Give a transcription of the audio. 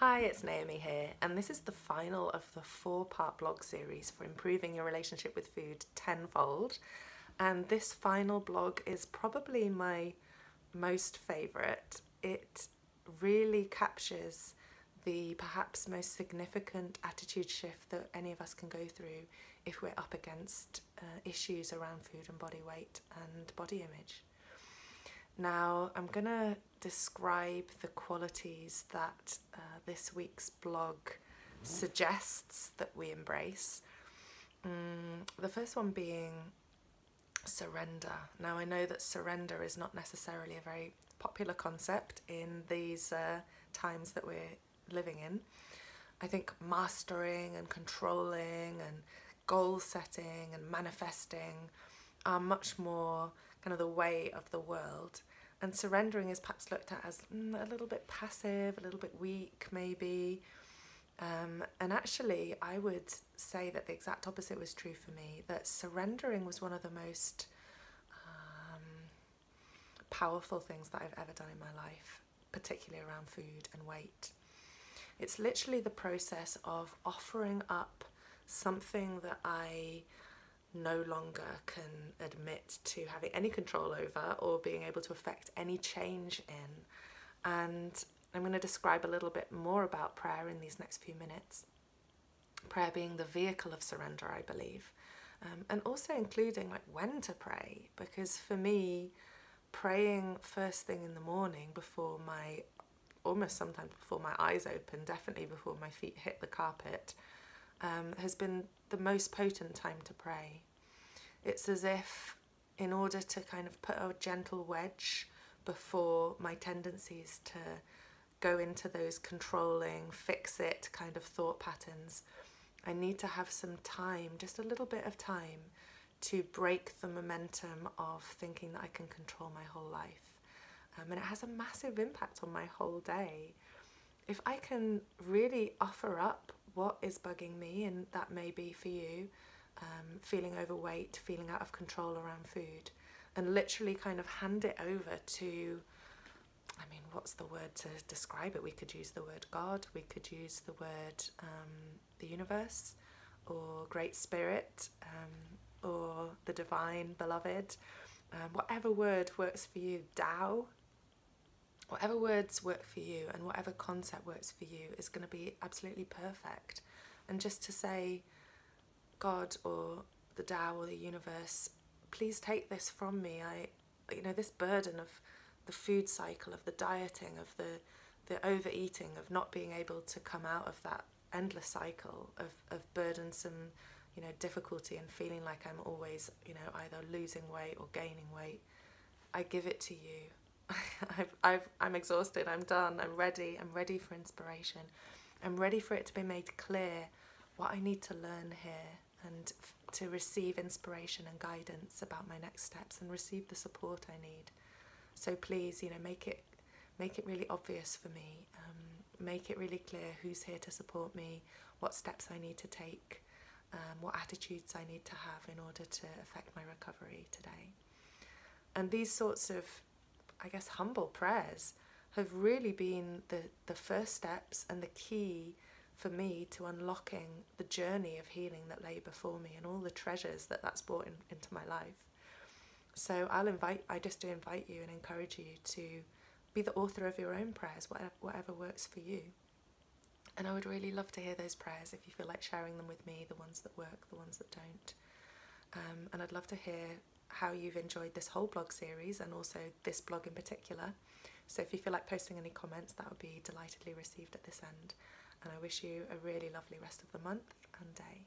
Hi, it's Naomi here, and this is the final of the 4-part blog series for improving your relationship with food tenfold. And this final blog is probably my most favourite. It really captures the perhaps most significant attitude shift that any of us can go through if we're up against issues around food and body weight and body image. Now, I'm going to describe the qualities that this week's blog suggests that we embrace. The first one being surrender. Now, I know that surrender is not necessarily a very popular concept in these times that we're living in. I think mastering and controlling and goal setting and manifesting are much more kind of the way of the world, and surrendering is perhaps looked at as a little bit passive, a little bit weak maybe, and actually I would say that the exact opposite was true for me, that surrendering was one of the most powerful things that I've ever done in my life, particularly around food and weight. It's literally the process of offering up something that I no longer can admit to having any control over or being able to affect any change in. And I'm going to describe a little bit more about prayer in these next few minutes. Prayer being the vehicle of surrender, I believe, and also including like when to pray, because for me, praying first thing in the morning before almost sometimes before my eyes open, definitely before my feet hit the carpet, has been the most potent time to pray. It's as if in order to kind of put a gentle wedge before my tendencies to go into those controlling, fix it kind of thought patterns, I need to have some time, just a little bit of time, to break the momentum of thinking that I can control my whole life. And it has a massive impact on my whole day. If I can really offer up what is bugging me, and that may be for you, feeling overweight, feeling out of control around food, and literally kind of hand it over to, I mean, what's the word to describe it? We could use the word God, we could use the word the universe, or Great Spirit, or the divine beloved, whatever word works for you, Tao. Whatever words work for you and whatever concept works for you is going to be absolutely perfect. And just to say, God or the Tao or the universe, please take this from me. This burden of the food cycle, of the dieting, of the overeating, of not being able to come out of that endless cycle of burdensome, difficulty and feeling like I'm always, either losing weight or gaining weight. I give it to you. I'm exhausted, I'm done, I'm ready for inspiration. I'm ready for it to be made clear what I need to learn here, and to receive inspiration and guidance about my next steps and receive the support I need. So please, make it really obvious for me. Make it really clear who's here to support me, what steps I need to take, what attitudes I need to have in order to affect my recovery today. And these sorts of, I guess, humble prayers have really been the first steps and the key for me to unlocking the journey of healing that lay before me and all the treasures that's brought into my life. So I just do invite you and encourage you to be the author of your own prayers, whatever works for you. And I would really love to hear those prayers if you feel like sharing them with me, the ones that work, the ones that don't. And I'd love to hear how you've enjoyed this whole blog series and also this blog in particular. So if you feel like posting any comments, that would be delightedly received at this end. And I wish you a really lovely rest of the month and day.